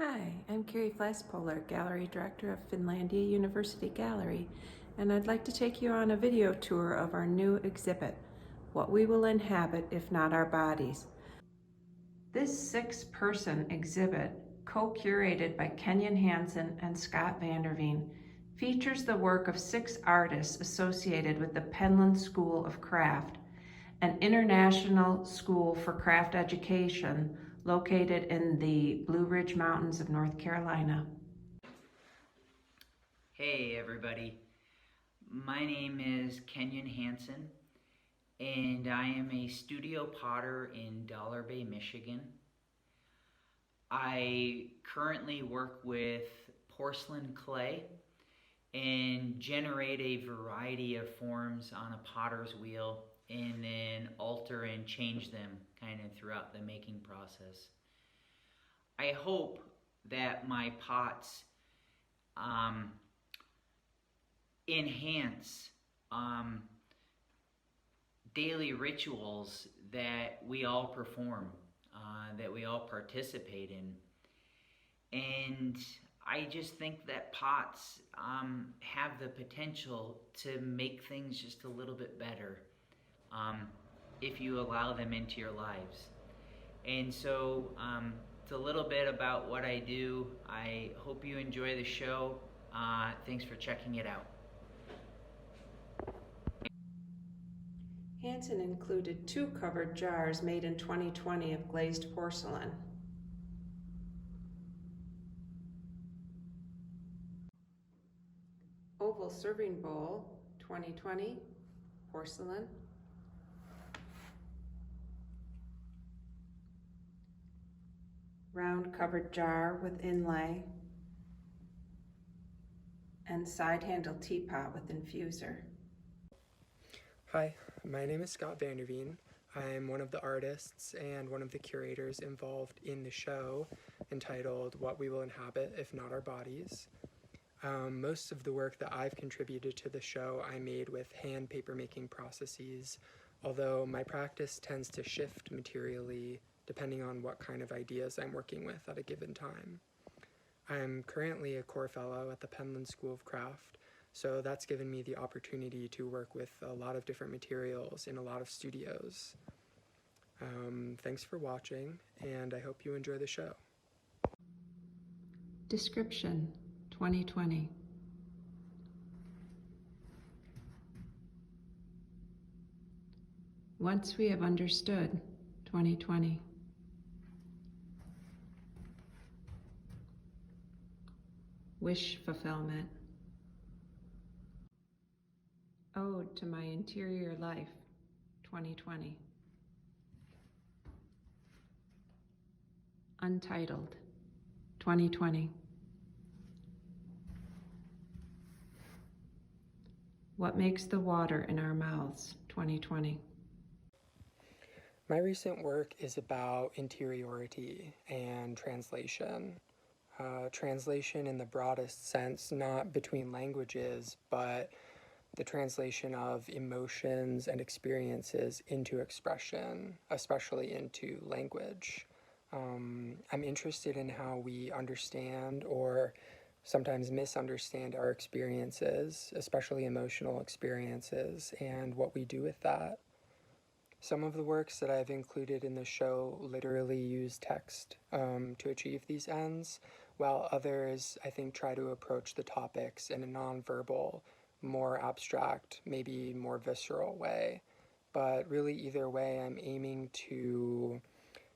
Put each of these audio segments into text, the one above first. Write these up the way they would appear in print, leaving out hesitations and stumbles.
Hi, I'm Carrie Flaspolar, Gallery Director of Finlandia University Gallery, and I'd like to take you on a video tour of our new exhibit, What We Will Inhabit If Not Our Bodies. This 6-person exhibit, co-curated by Kenyon Hansen and Vander Veen, features the work of 6 artists associated with the Penland School of Craft, an international school for craft education located in the Blue Ridge Mountains of North Carolina. Hey everybody, my name is Kenyon Hansen and I am a studio potter in Dollar Bay, Michigan. I currently work with porcelain clay and generate a variety of forms on a potter's wheel and then alter and change them kind of throughout the making process. I hope that my pots enhance daily rituals that we all perform, that we all participate in. And I just think that pots have the potential to make things just a little bit better if you allow them into your lives. And so it's a little bit about what I do. I hope you enjoy the show. Thanks for checking it out. Hansen included 2 covered jars made in 2020 of glazed porcelain. Oval serving bowl, 2020, porcelain. Round covered jar with inlay. And side handle teapot with infuser. Hi, my name is Vanderveen. I'm one of the artists and one of the curators involved in the show entitled What We Will Inhabit If Not Our Bodies. Most of the work that I've contributed to the show I made with hand papermaking processes, although my practice tends to shift materially depending on what kind of ideas I'm working with at a given time. I'm currently a core fellow at the Penland School of Craft, so that's given me the opportunity to work with a lot of different materials in a lot of studios. Thanks for watching, and I hope you enjoy the show. Description, 2020. Once we have understood, 2020. Wish fulfillment. Ode to my interior life, 2020. Untitled, 2020. What makes the water in our mouths, 2020. My recent work is about interiority and translation. Translation in the broadest sense, not between languages, but the translation of emotions and experiences into expression, especially into language. I'm interested in how we understand or sometimes misunderstand our experiences, especially emotional experiences, and what we do with that. Some of the works that I've included in the show literally use text to achieve these ends, while others, I think, try to approach the topics in a nonverbal, more abstract, maybe more visceral way. But really, either way, I'm aiming to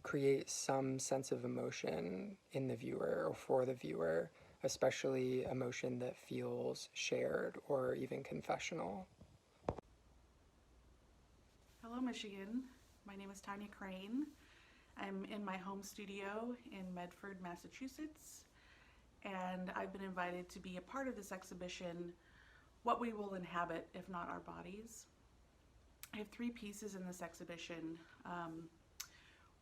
create some sense of emotion in the viewer or for the viewer, especially emotion that feels shared or even confessional. Hello Michigan, my name is Tanya Crane. I'm in my home studio in Medford, Massachusetts, and I've been invited to be a part of this exhibition, What We Will Inhabit If Not Our Bodies. I have 3 pieces in this exhibition,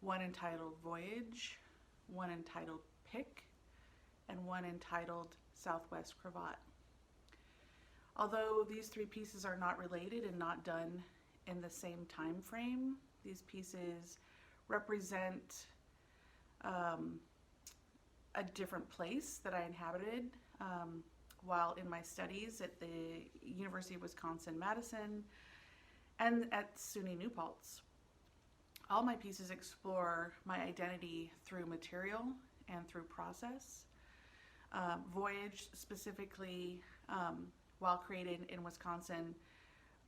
one entitled Voyage, one entitled Pick, and one entitled Southwest Cravat. Although these 3 pieces are not related and not done in the same time frame, these pieces represent a different place that I inhabited while in my studies at the University of Wisconsin-Madison and at SUNY New Paltz. All my pieces explore my identity through material and through process. Voyage, specifically, while created in Wisconsin,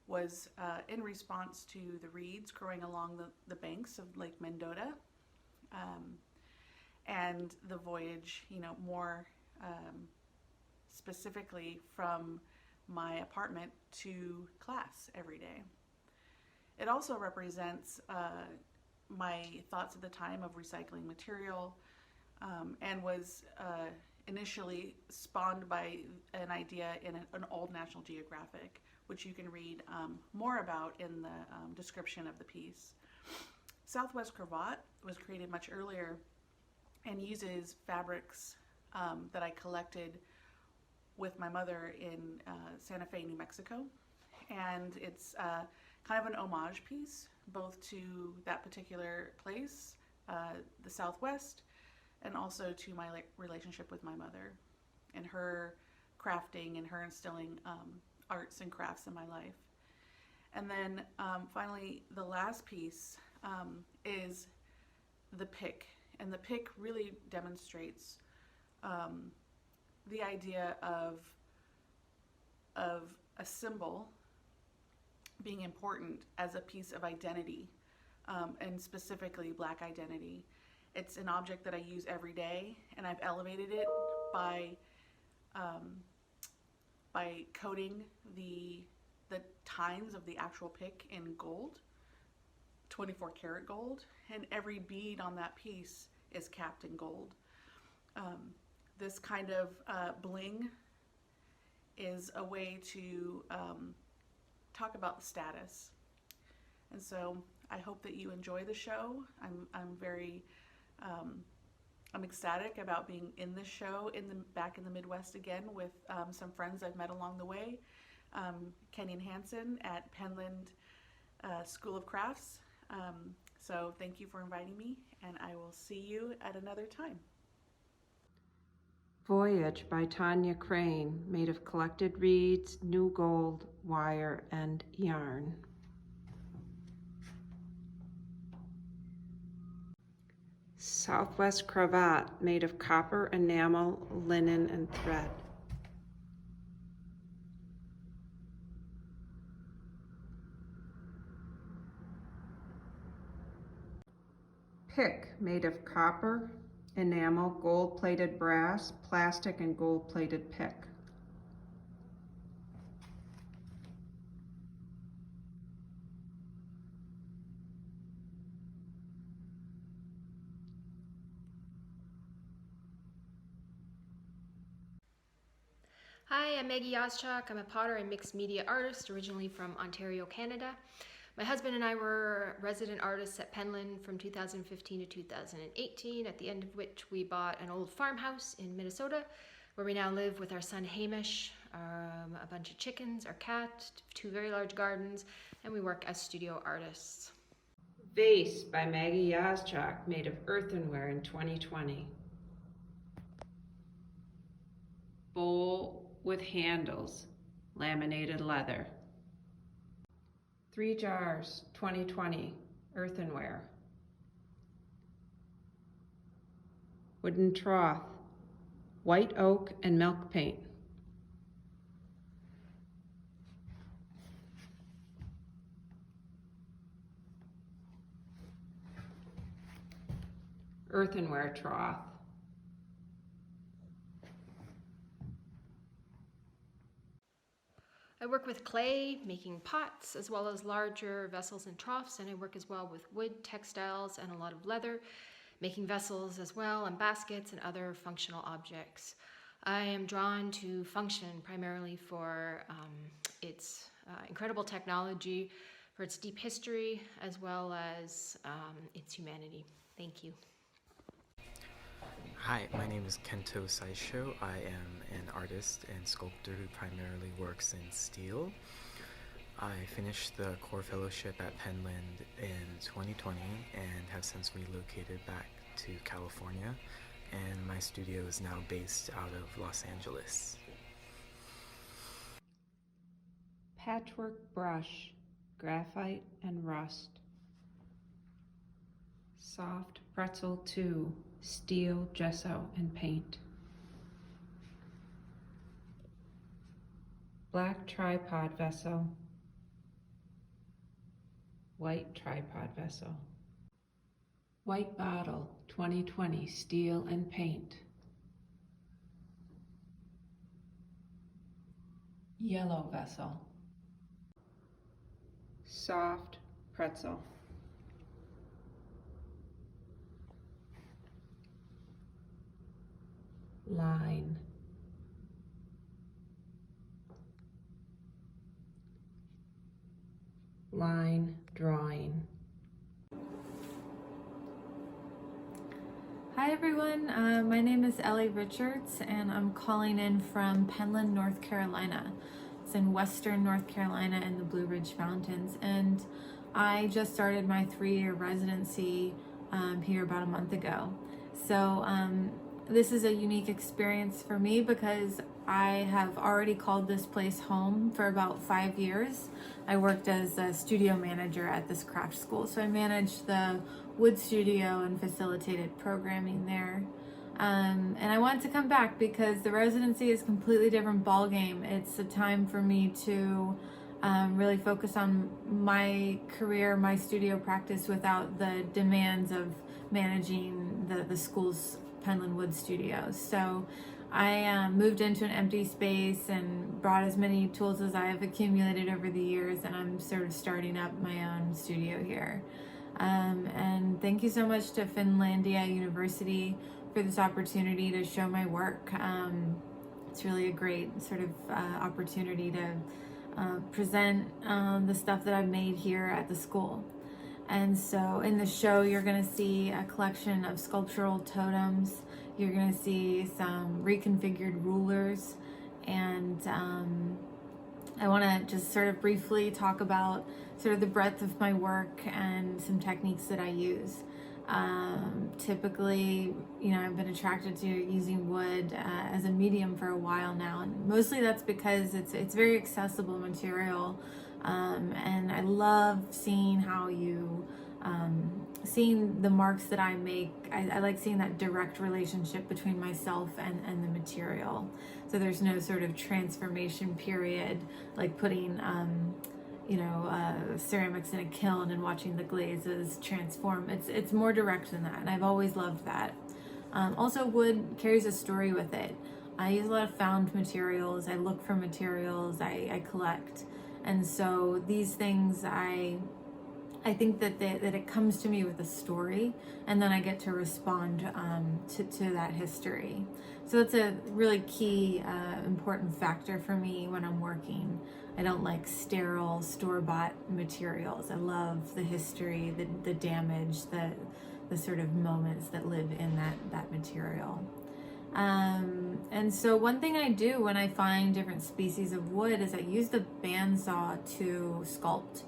was in response to the reeds growing along the banks of Lake Mendota. And the voyage, more specifically from my apartment to class every day. It also represents my thoughts at the time of recycling material, and was initially spawned by an idea in an old National Geographic, which you can read more about in the description of the piece. Southwest Cravat was created much earlier and uses fabrics that I collected with my mother in Santa Fe, New Mexico. And it's kind of an homage piece, both to that particular place, the Southwest, and also to my relationship with my mother and her crafting and her instilling arts and crafts in my life. And then finally, the last piece is the pick. And the pick really demonstrates the idea of a symbol being important as a piece of identity, and specifically Black identity. It's an object that I use every day, and I've elevated it by coating the tines of the actual pick in gold, 24 karat gold, and every bead on that piece is capped in gold. This kind of bling is a way to talk about the status. And so I hope that you enjoy the show. I'm ecstatic about being in this show back in the Midwest again with some friends I've met along the way. Kenyon Hansen at Penland School of Crafts. So thank you for inviting me, and I will see you at another time. Voyage by Tanya Crane, made of collected reeds, new gold, wire, and yarn. Southwest Cravat, made of copper, enamel, linen, and thread. Pick, made of copper, enamel, gold-plated brass, plastic, and gold-plated pick. Hi, I'm Maggie Jaszczak. I'm a potter and mixed media artist, originally from Ontario, Canada. My husband and I were resident artists at Penland from 2015 to 2018, at the end of which we bought an old farmhouse in Minnesota, where we now live with our son Hamish, a bunch of chickens, our cat, 2 very large gardens, and we work as studio artists. Vase by Maggie Jaszczak, made of earthenware in 2020. Bowl with handles, laminated leather. 3 jars, 2020, earthenware. Wooden trough, white oak and milk paint. Earthenware trough. I work with clay, making pots, as well as larger vessels and troughs, and I work as well with wood, textiles, and a lot of leather, making vessels as well, and baskets and other functional objects. I am drawn to function primarily for its incredible technology, for its deep history, as well as its humanity. Thank you. Hi, my name is Kento Scishow. I am an artist and sculptor who primarily works in steel. I finished the core fellowship at Penland in 2020 and have since relocated back to California and my studio is now based out of Los Angeles. Patchwork brush, graphite and rust. Soft pretzel 2, steel, gesso, and paint. Black tripod vessel. White tripod vessel. White bottle, 2020, steel and paint. Yellow vessel. Soft pretzel. Line. Line drawing. Hi everyone, my name is Ellie Richards and I'm calling in from Penland, North Carolina. It's in western North Carolina in the Blue Ridge Mountains, and I just started my 3-year residency here about a month ago. So this is a unique experience for me because I have already called this place home for about 5 years. I worked as a studio manager at this craft school, so I managed the wood studio and facilitated programming there. And I wanted to come back because the residency is a completely different ballgame. It's a time for me to really focus on my career, my studio practice without the demands of managing the school's Penland Wood Studios. So I moved into an empty space and brought as many tools as I have accumulated over the years, and I'm sort of starting up my own studio here. And thank you so much to Finlandia University for this opportunity to show my work. It's really a great sort of opportunity to present the stuff that I've made here at the school. And so in the show, you're going to see a collection of sculptural totems. You're going to see some reconfigured rulers. And I want to just sort of briefly talk about sort of the breadth of my work and some techniques that I use. Typically, I've been attracted to using wood as a medium for a while now, and mostly that's because it's very accessible material, and I love seeing how seeing the marks that I make. I like seeing that direct relationship between myself and the material. So there's no sort of transformation period, like putting ceramics in a kiln and watching the glazes transform. It's more direct than that, and I've always loved that. Also, wood carries a story with it. I use a lot of found materials. I look for materials. I collect, and so these things I think that it comes to me with a story, and then I get to respond to that history. So that's a really key, important factor for me when I'm working. I don't like sterile, store-bought materials. I love the history, the damage, the sort of moments that live in that material. And so one thing I do when I find different species of wood is I use the bandsaw to sculpt.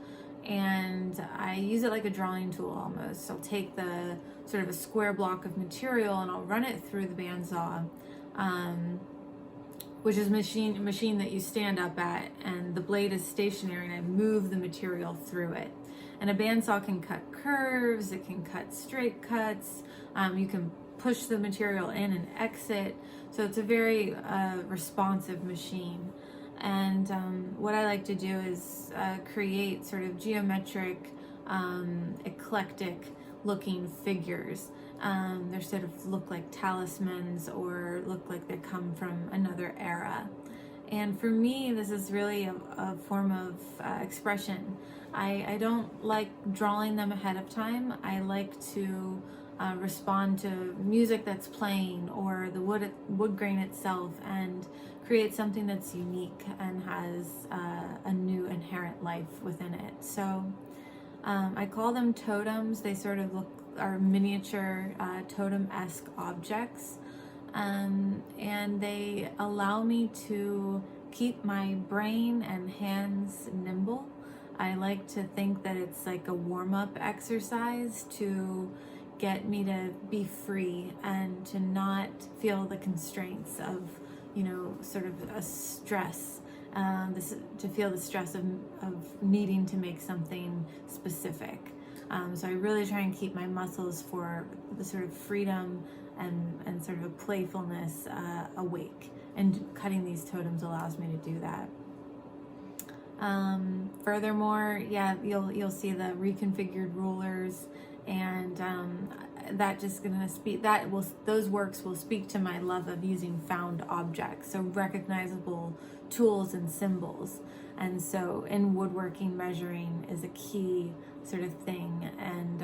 And I use it like a drawing tool almost. So I'll take the sort of a square block of material and I'll run it through the bandsaw, which is a machine that you stand up at, and the blade is stationary, and I move the material through it. And a bandsaw can cut curves, it can cut straight cuts, you can push the material in and exit. So it's a very responsive machine. And what I like to do is create sort of geometric, eclectic looking figures. They sort of look like talismans or look like they come from another era. And for me, this is really a form of expression. I don't like drawing them ahead of time. I like to respond to music that's playing or the wood grain itself and create something that's unique and has a new inherent life within it. So I call them totems. They sort of are miniature totem-esque objects, and they allow me to keep my brain and hands nimble. I like to think that it's like a warm-up exercise to get me to be free and to not feel the constraints of, sort of a stress, to feel the stress of needing to make something specific. So I really try and keep my muscles for the sort of freedom and sort of a playfulness awake. And cutting these totems allows me to do that. Furthermore, you'll see the reconfigured rulers, and that just gonna speak. Those works will speak to my love of using found objects, so recognizable tools and symbols. And so, in woodworking, measuring is a key sort of thing. And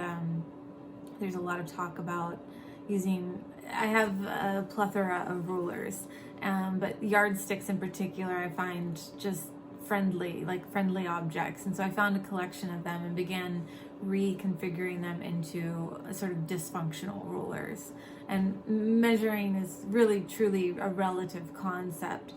there's a lot of talk about using. I have a plethora of rulers, but yardsticks in particular, I find just friendly objects. And so I found a collection of them and began reconfiguring them into a sort of dysfunctional rulers. And measuring is really truly a relative concept.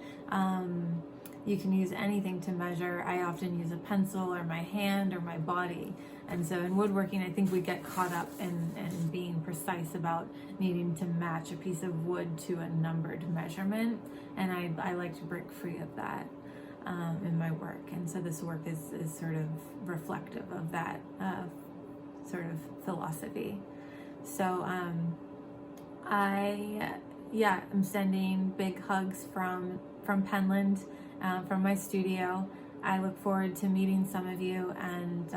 You can use anything to measure. I often use a pencil or my hand or my body. And so in woodworking, I think we get caught up in being precise about needing to match a piece of wood to a numbered measurement. And I like to break free of that in my work. And so this work is sort of reflective of that sort of philosophy. So I'm sending big hugs from Penland, from my studio. I look forward to meeting some of you, and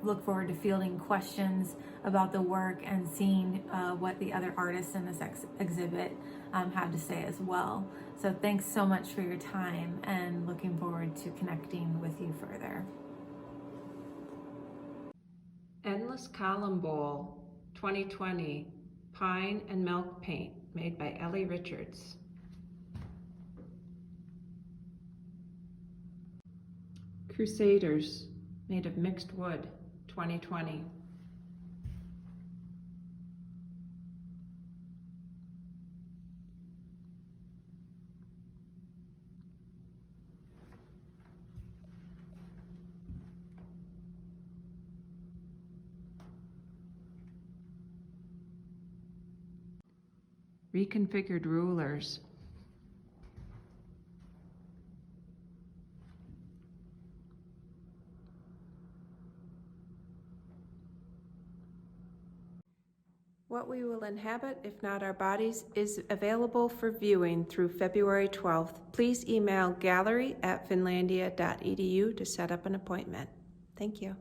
look forward to fielding questions about the work and seeing what the other artists in this exhibit have to say as well. So thanks so much for your time, and looking forward to connecting with you further. Endless Column Bowl 2020 Pine and Milk Paint, made by Ellie Richards. Crusaders, made of mixed wood, 2020. Reconfigured rulers. What We Will Inhabit, If Not Our Bodies, is available for viewing through February 12th. Please email gallery@finlandia.edu to set up an appointment. Thank you.